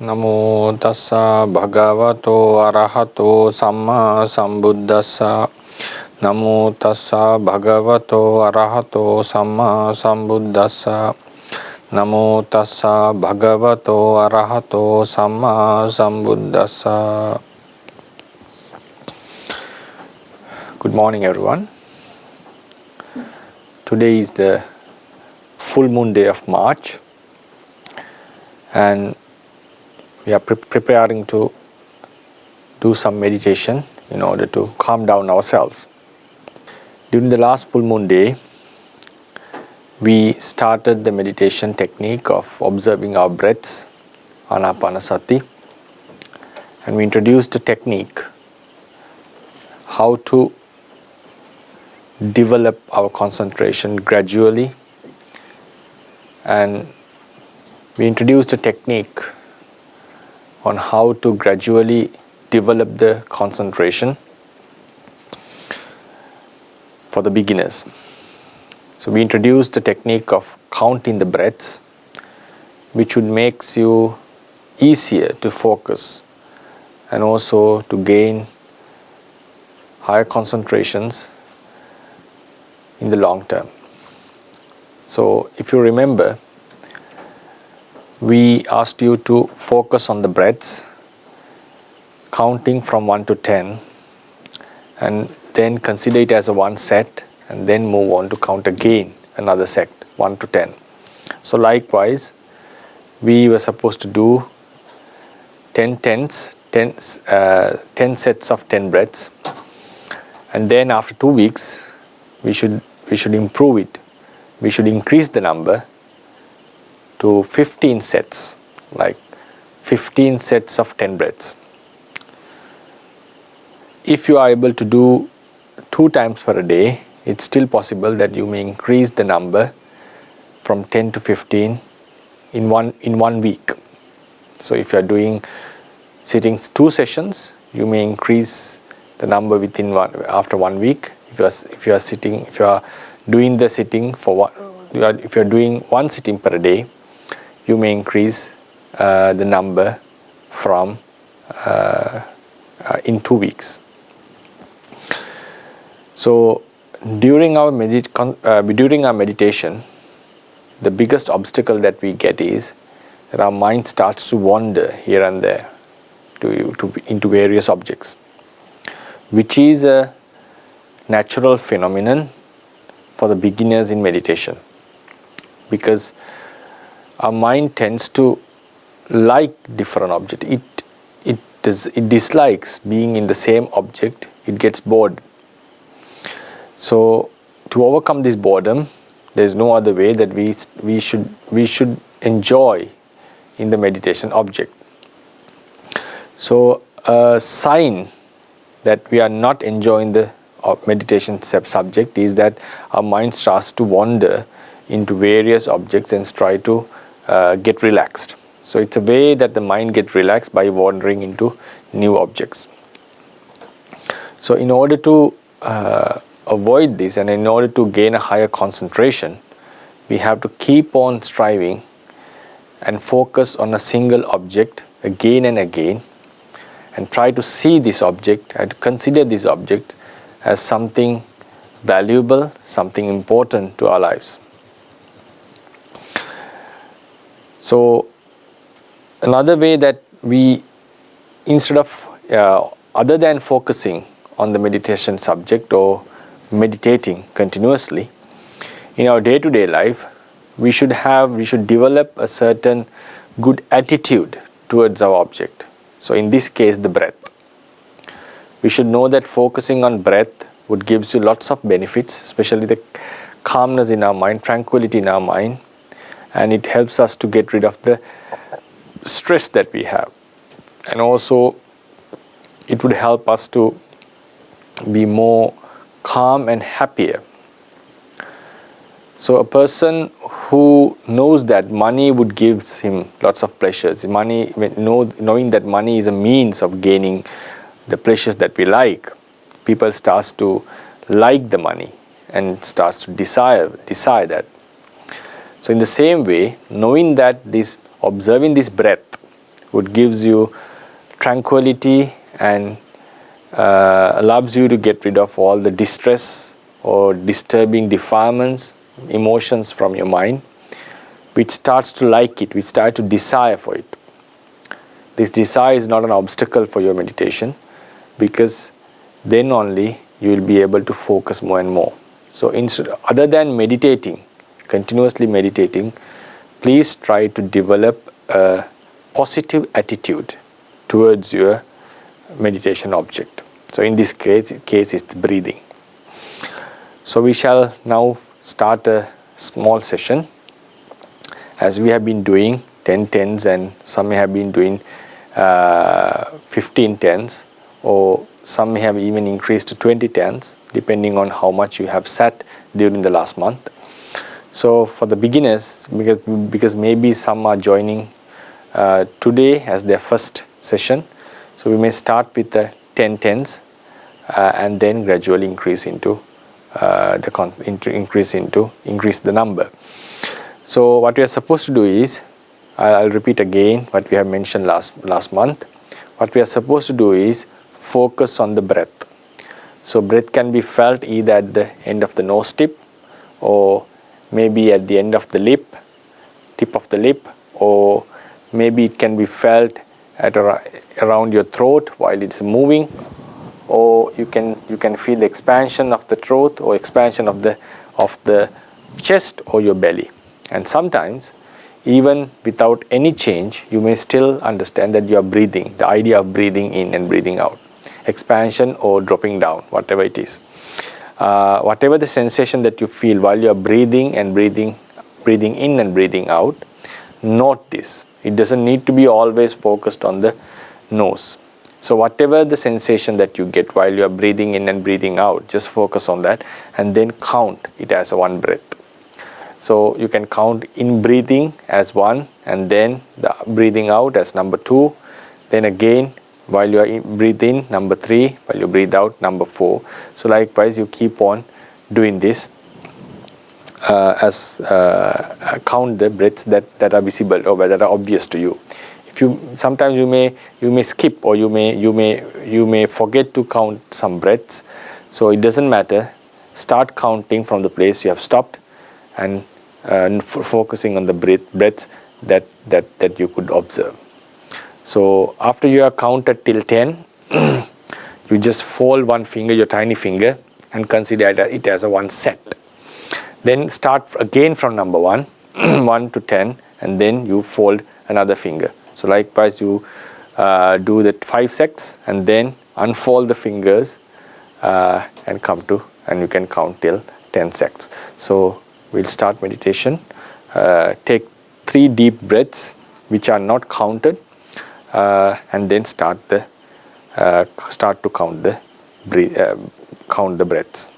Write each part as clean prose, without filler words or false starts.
Namo tassa bhagavato arahato samma sambuddhassa. Namo tassa bhagavato arahato samma sambuddhassa. Namo tassa bhagavato arahato samma sambuddhassa. Good morning, everyone. Today is the full moon day of March, and we are preparing to do some meditation in order to calm down ourselves. During the last full moon day, we started the meditation technique of observing our breaths, āNāPāNASATI, and we introduced the technique how to develop our concentration gradually, and we introduced a technique on how to gradually develop the concentration for the beginners. So we introduced the technique of counting the breaths, which would make you easier to focus and also to gain higher concentrations in the long term. So if you remember, we asked you to focus on the breaths, counting from 1 to 10, and then consider it as a one set, and then move on to count again another set, 1 to 10. So likewise, we were supposed to do 10 sets of 10 breaths, and then after 2 weeks, we should improve it. We should increase the number to 15 sets, like 15 sets of 10 breaths. If you are able to do 2 times per day, it's still possible that you may increase the number from 10 to 15 in one week. So if you are doing sitting 2 sessions, you may increase the number after 1 week. If you are doing the sitting if you are doing 1 sitting per day, you may increase the number from in 2 weeks. So during our meditation, the biggest obstacle that we get is that our mind starts to wander here and there into various objects, which is a natural phenomenon for the beginners in meditation, because our mind tends to like different objects. It dislikes being in the same object. It gets bored. So to overcome this boredom, there is no other way that we should enjoy in the meditation object. So a sign that we are not enjoying the meditation subject is that our mind starts to wander into various objects and try to get relaxed. So it's a way that the mind gets relaxed by wandering into new objects. So in order to avoid this, and in order to gain a higher concentration, we have to keep on striving and focus on a single object again and again, and try to see this object and consider this object as something valuable, something important to our lives. So another way that we, instead of other than focusing on the meditation subject or meditating continuously, in our day-to-day life, we should develop a certain good attitude towards our object. So in this case, the breath. We should know that focusing on breath would give you lots of benefits, especially the calmness in our mind, tranquility in our mind, and it helps us to get rid of the stress that we have. And also, it would help us to be more calm and happier. So a person who knows that money would give him lots of pleasures, knowing that money is a means of gaining the pleasures that we like, people starts to like the money and starts to desire that. So in the same way, knowing that observing this breath which gives you tranquility and allows you to get rid of all the distress or disturbing defilements, emotions from your mind, which starts to like it, which starts to desire for it. This desire is not an obstacle for your meditation, because then only you will be able to focus more and more. So other than meditating, continuously meditating, please try to develop a positive attitude towards your meditation object. So in this case it's breathing. So we shall now start a small session, as we have been doing 10 tens, and some may have been doing 15 tens, or some may have even increased to 20 tens, depending on how much you have sat during the last month. So for the beginners, because maybe some are joining today as their first session, so we may start with the 10 tens and then gradually increase into increase the number. So what we are supposed to do is, I'll repeat again what we have mentioned last month. What we are supposed to do is focus on the breath. So breath can be felt either at the end of the nose tip, or maybe at the end of the lip, tip of the lip, or maybe it can be felt at around your throat while it's moving, or you can feel the expansion of the throat or expansion of the chest or your belly. And sometimes, even without any change, you may still understand that you are breathing, the idea of breathing in and breathing out, expansion or dropping down, whatever it is. Whatever the sensation that you feel while you are breathing in and breathing out, note this. It doesn't need to be always focused on the nose. So whatever the sensation that you get while you are breathing in and breathing out, just focus on that and then count it as one breath. So you can count in breathing as 1, and then the breathing out as number 2. Then again, while you are breathe in, number 3. While you breathe out, number 4. So likewise, you keep on doing this count the breaths that are visible or that are obvious to you. Sometimes you may skip, or you may forget to count some breaths. So it doesn't matter. Start counting from the place you have stopped, and focusing on the breaths that you could observe. So after you have counted till 10, you just fold one finger, your tiny finger, and consider it as a one set. Then start again from number 1, 1 to 10, and then you fold another finger. So likewise, you do the 5 sets, and then unfold the fingers and you can count till 10 sets. So we'll start meditation. Take 3 deep breaths which are not counted, and then start to count the breaths.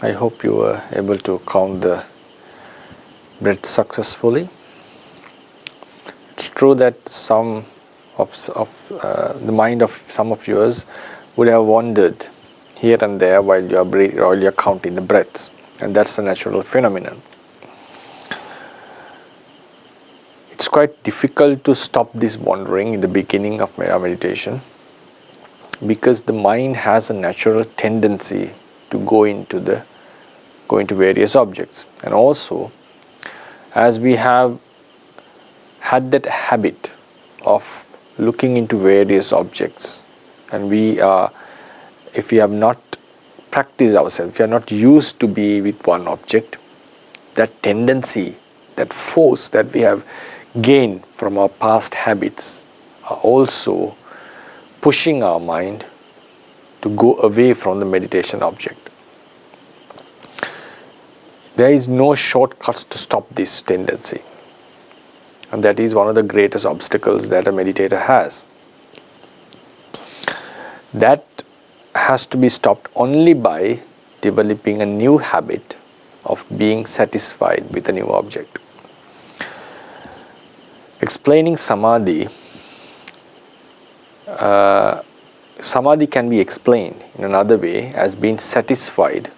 I hope you were able to count the breath successfully. It's true that some of the mind of some of yours would have wandered here and there while you're counting the breaths, and that's a natural phenomenon. It's quite difficult to stop this wandering in the beginning of our meditation, because the mind has a natural tendency to go into various objects. And also, as we have had that habit of looking into various objects, and if we have not practiced ourselves, if we are not used to be with one object, that tendency, that force that we have gained from our past habits are also pushing our mind to go away from the meditation object. There is no shortcuts to stop this tendency, and that is one of the greatest obstacles that a meditator has. That has to be stopped only by developing a new habit of being satisfied with a new object. Explaining samadhi, samadhi can be explained in another way as being satisfied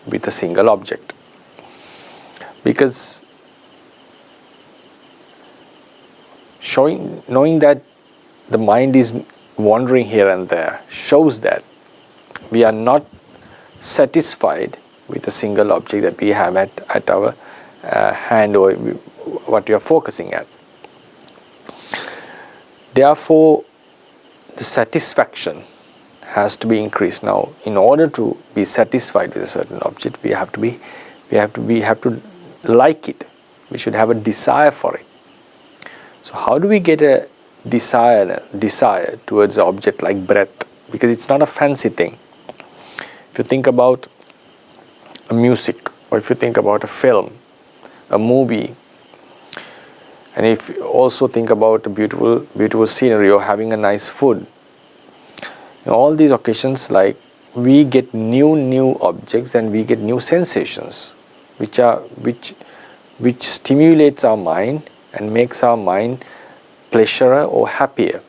with a single object. Because knowing that the mind is wandering here and there shows that we are not satisfied with a single object that we have at our hand, or what we are focusing at. Therefore, the satisfaction has to be increased. Now, in order to be satisfied with a certain object, we have to like it. We should have a desire for it. So how do we get a desire towards an object like breath? Because it's not a fancy thing. If you think about a music, or if you think about a film, a movie, and if you also think about a beautiful scenery or having a nice food, in all these occasions, like, we get new objects and we get new sensations which stimulates our mind and makes our mind pleasurer or happier.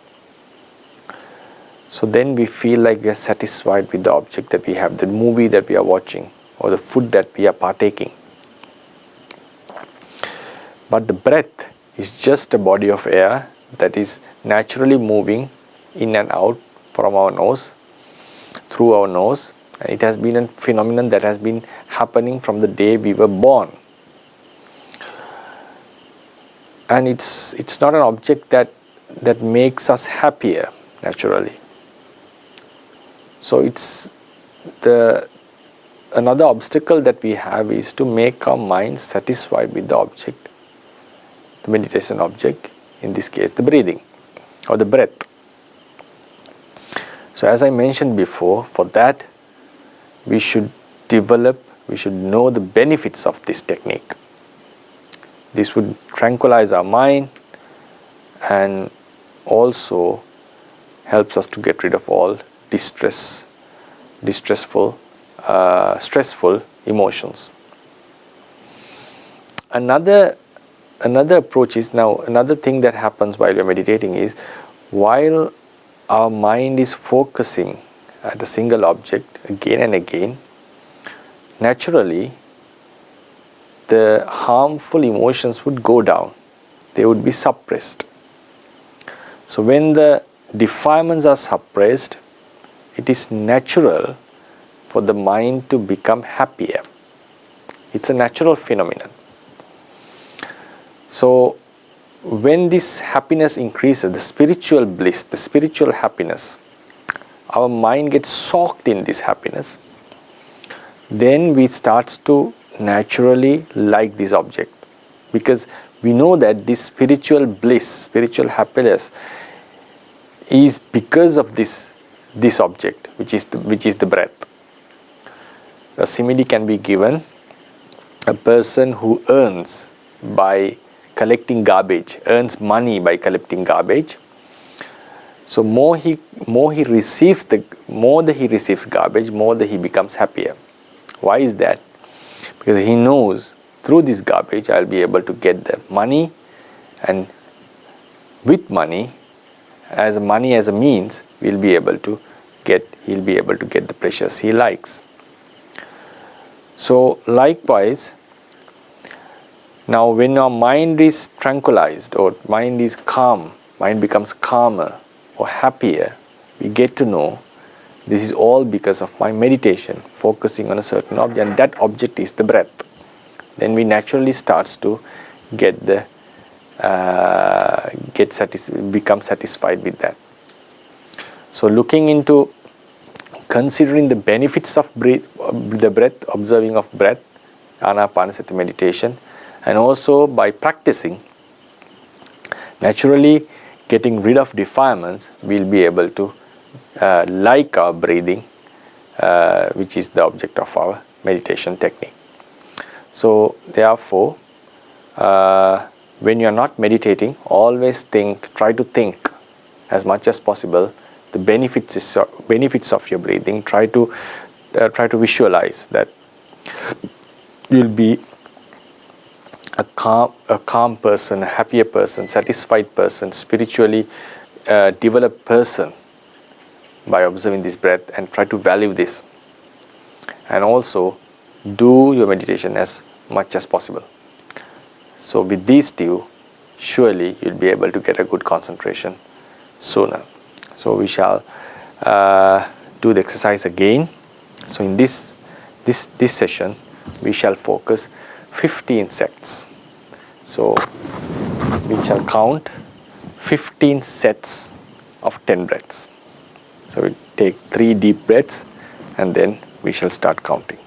So then we feel like we are satisfied with the object that we have, the movie that we are watching, or the food that we are partaking. But the breath is just a body of air that is naturally moving in and out from our nose, through our nose. And it has been a phenomenon that has been happening from the day we were born. And it's not an object that makes us happier naturally. So another obstacle that we have is to make our mind satisfied with the object, the meditation object, in this case the breathing or the breath. So as I mentioned before, for that we should know the benefits of this technique. This would tranquilize our mind and also helps us to get rid of all stressful emotions. Another approach is, now another thing that happens while you're meditating is, while our mind is focusing at a single object again and again, naturally the harmful emotions would go down. They would be suppressed. So when the defilements are suppressed, it is natural for the mind to become happier. It's a natural phenomenon. So when this happiness increases, the spiritual bliss, the spiritual happiness, our mind gets soaked in this happiness, then we start to naturally like this object, because we know that this spiritual bliss, spiritual happiness is because of this object, which is the breath. A simile can be given: a person who earns by collecting garbage, earns money by collecting garbage. So more he receives more that he receives garbage, more that he becomes happier. Why is that? Because he knows through this garbage I'll be able to get the money, and with money as a means, he'll be able to get the pleasures he likes. So likewise, now when our mind is tranquilized or mind is calm, mind becomes calmer or happier, we get to know this is all because of my meditation, focusing on a certain object, and that object is the breath. Then we naturally starts to become satisfied with that. So looking into considering the benefits of the breath, observing of breath, āNāPāNASATI meditation, and also by practicing, naturally getting rid of defilements, we'll be able to like our breathing, which is the object of our meditation technique. So therefore, when you are not meditating, always try to think as much as possible the benefits of your breathing. Try to visualize that you'll be a calm person, a happier person, satisfied person, spiritually developed person by observing this breath, and try to value this. And also do your meditation as much as possible. So with these two, surely you'll be able to get a good concentration sooner. So we shall do the exercise again. So in this session, we shall focus 15 sets. So we shall count 15 sets of 10 breaths. So we take 3 deep breaths and then we shall start counting.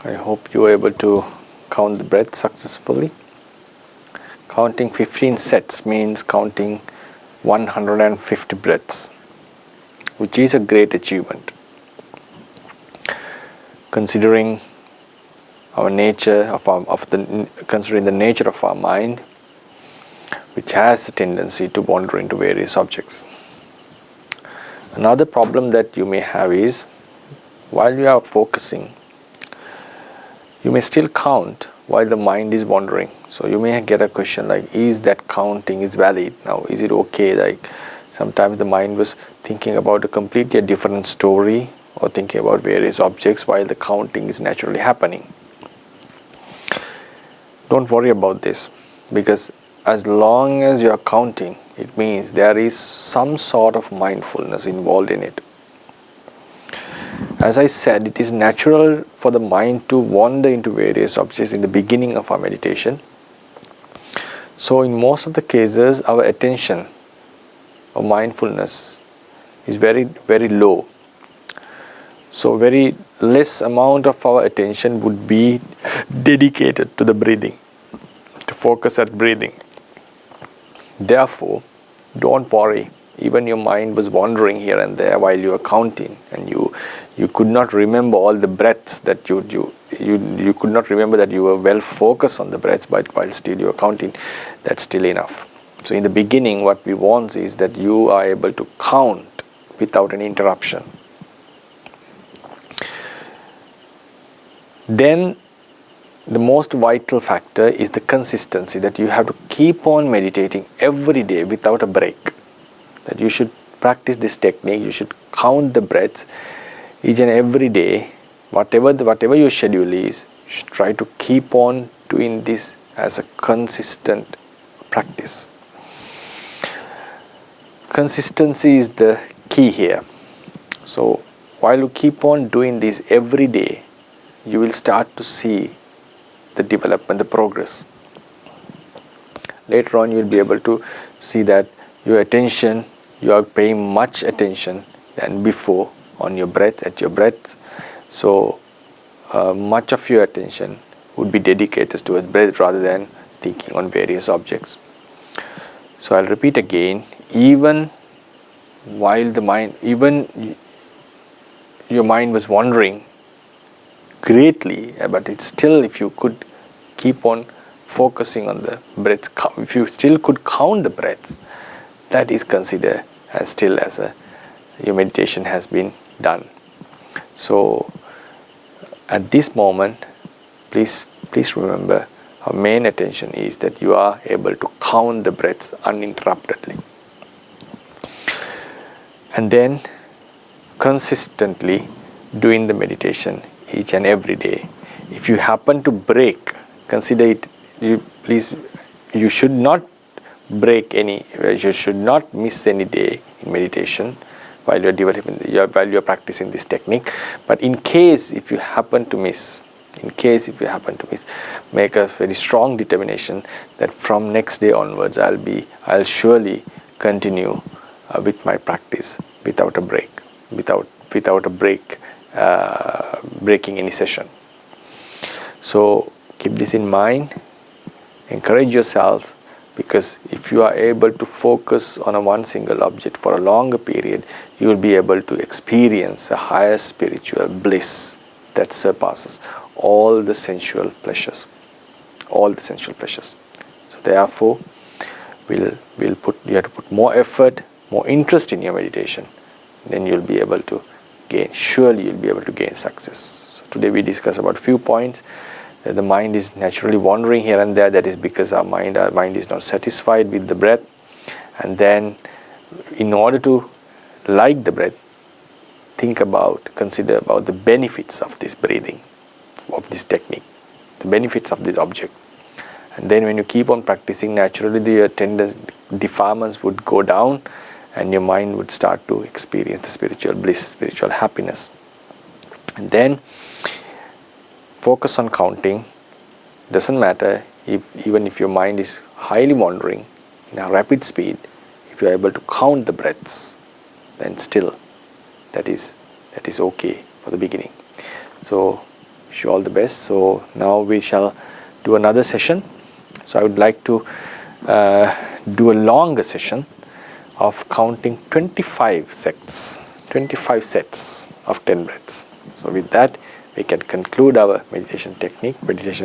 I hope you are able to count the breath successfully. Counting 15 sets means counting 150 breaths, which is a great achievement. Considering our nature considering the nature of our mind, which has a tendency to wander into various objects. Another problem that you may have is, while you are focusing, you may still count while the mind is wandering. So you may get a question like, is that counting is valid? Now, is it okay? Like sometimes the mind was thinking about a completely different story or thinking about various objects while the counting is naturally happening. Don't worry about this, because as long as you are counting, it means there is some sort of mindfulness involved in it. As I said, it is natural for the mind to wander into various objects in the beginning of our meditation. So in most of the cases, our attention or mindfulness is very, very low. So very less amount of our attention would be dedicated to the breathing, to focus at breathing. Therefore, don't worry. Even your mind was wandering here and there while you were counting, and you could not remember all the breaths that you could not remember that you were well focused on the breaths, but while still you are counting, that's still enough. So in the beginning, what we want is that you are able to count without any interruption. Then the most vital factor is the consistency, that you have to keep on meditating every day without a break. That you should practice this technique, you should count the breaths each and every day, whatever your schedule is. You should try to keep on doing this as a consistent practice. Consistency is the key here. So while you keep on doing this every day, you will start to see the development, the progress. Later on, you will be able to see that your attention, you are paying much attention than before on your breath, at your breath. So much of your attention would be dedicated towards breath rather than thinking on various objects. So I'll repeat again, even while your mind was wandering greatly, but it's still, if you could keep on focusing on the breath, if you still could count the breaths, that is considered as still as your meditation has been done. So at this moment, please remember, our main attention is that you are able to count the breaths uninterruptedly, and then consistently doing the meditation each and every day. If you happen to break, consider it, you should not break any, you should not miss any day in meditation while you are practicing this technique. But in case if you happen to miss, make a very strong determination that from next day onwards I'll surely continue with my practice without a break, breaking any session. So keep this in mind, encourage yourself, because if you are able to focus on one single object for a longer period, you will be able to experience a higher spiritual bliss that surpasses all the sensual pleasures. So therefore, you have to put more effort, more interest in your meditation, then you'll be able to gain success. So today we discussed about a few points. The mind is naturally wandering here and there. That is because our mind is not satisfied with the breath. And then in order to like the breath, consider about the benefits of this breathing, of this technique, the benefits of this object. And then when you keep on practicing, naturally your defilements would go down and your mind would start to experience the spiritual bliss, spiritual happiness. And then focus on counting. Doesn't matter even if your mind is highly wandering in a rapid speed, if you are able to count the breaths, then still that is okay for the beginning. So Wish you all the best. So now we shall do another session. So I would like to do a longer session of counting 25 sets of 10 breaths. So with that, we can conclude our meditation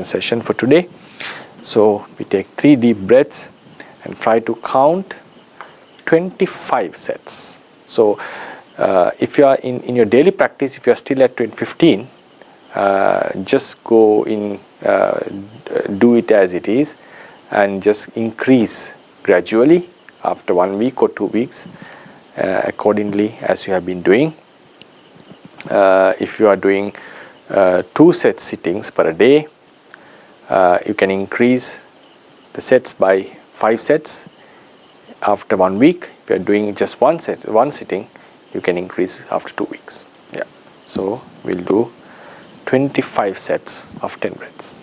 session for today. So we take 3 deep breaths and try to count 25 sets. So if you are in your daily practice, if you are still at 15, just go in, do it as it is, and just increase gradually after 1 week or 2 weeks, accordingly as you have been doing. If you are doing 2 set sittings per day, you can increase the sets by 5 sets after 1 week. If you are doing just one sitting, you can increase after 2 weeks. Yeah. So we'll do 25 sets of 10 breaths.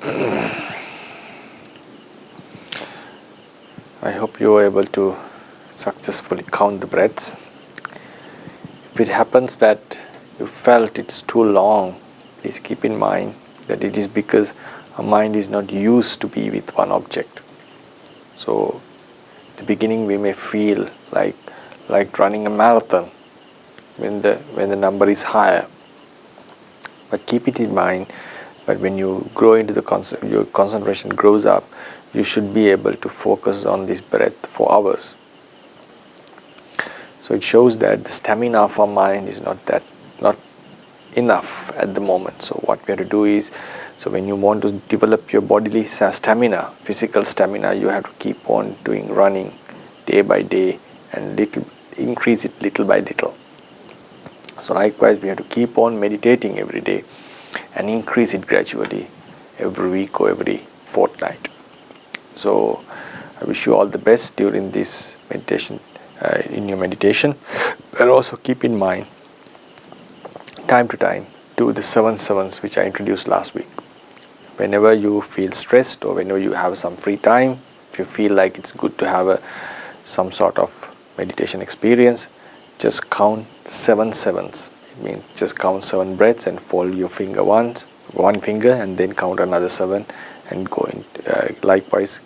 I hope you are able to successfully count the breaths. If it happens that you felt it's too long, please keep in mind that it is because our mind is not used to be with one object. So at the beginning we may feel like running a marathon when the number is higher. But keep it in mind, but when you grow into your concentration grows up, you should be able to focus on this breath for hours. So it shows that the stamina of our mind is not enough at the moment. So what we have to do is, so when you want to develop your bodily stamina, physical stamina, you have to keep on doing running day by day and increase it little by little. So likewise, we have to keep on meditating every day and increase it gradually every week or every fortnight. So I wish you all the best during this meditation, in your meditation. And also keep in mind, time to time, do the 7 sevens which I introduced last week. Whenever you feel stressed or whenever you have some free time, if you feel like it's good to have some sort of meditation experience, just count 7 sevens. It means just count 7 breaths and fold your finger one finger and then count another 7 and go in. Likewise,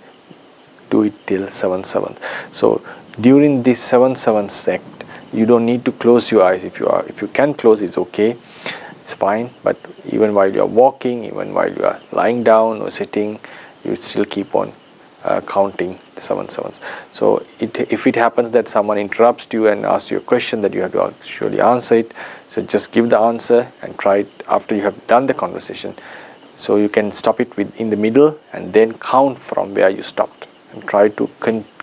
do it till 7 sevens. So during this 7 sevens sect, you don't need to close your eyes. If you can close, it's okay, it's fine. But even while you are walking, even while you are lying down or sitting, you still keep on counting 7 sevens. So if it happens that someone interrupts you and asks you a question that you have to actually answer it, so just give the answer and try it after you have done the conversation. So you can stop it in the middle and then count from where you stopped and try to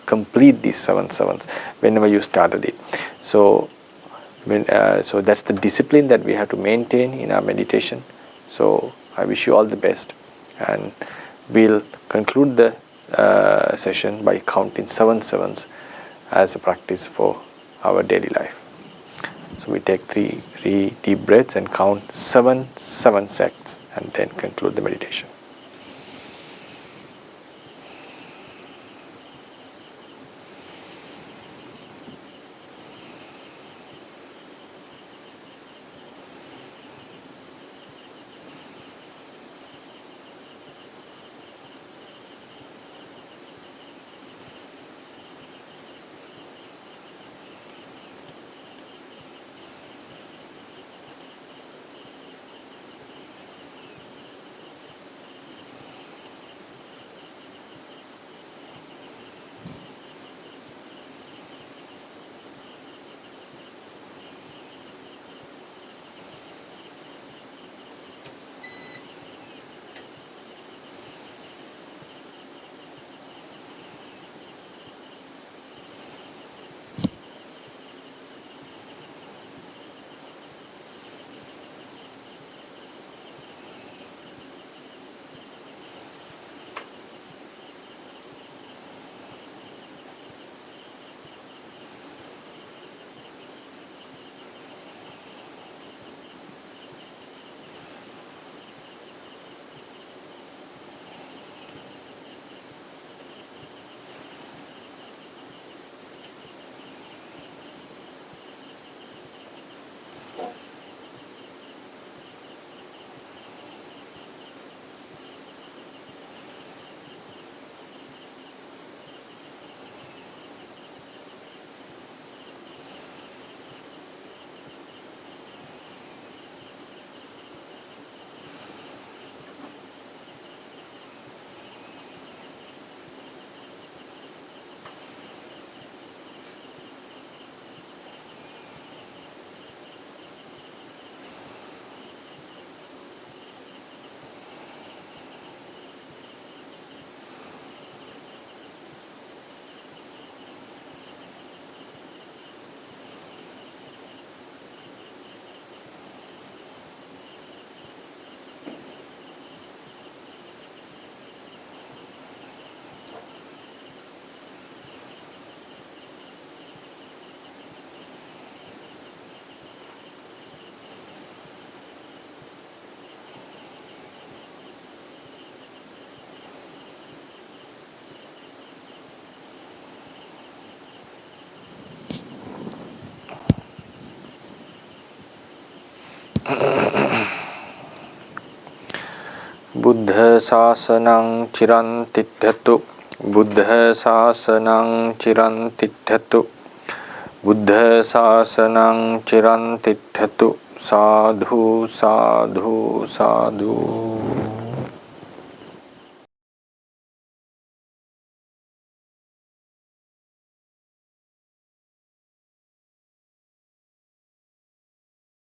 complete these 7 sevens whenever you started it. So so that's the discipline that we have to maintain in our meditation. So I wish you all the best, and we'll conclude the session by counting 7 sevens as a practice for our daily life. So we take three deep breaths and count 7 sects and then conclude the meditation. Buddha Sasanang Chiran Tithatu. Buddha Sasanang Chiran Tithatu. Buddha Sasanang Chiran Tithatu. Sadhu, sadhu, sadhu.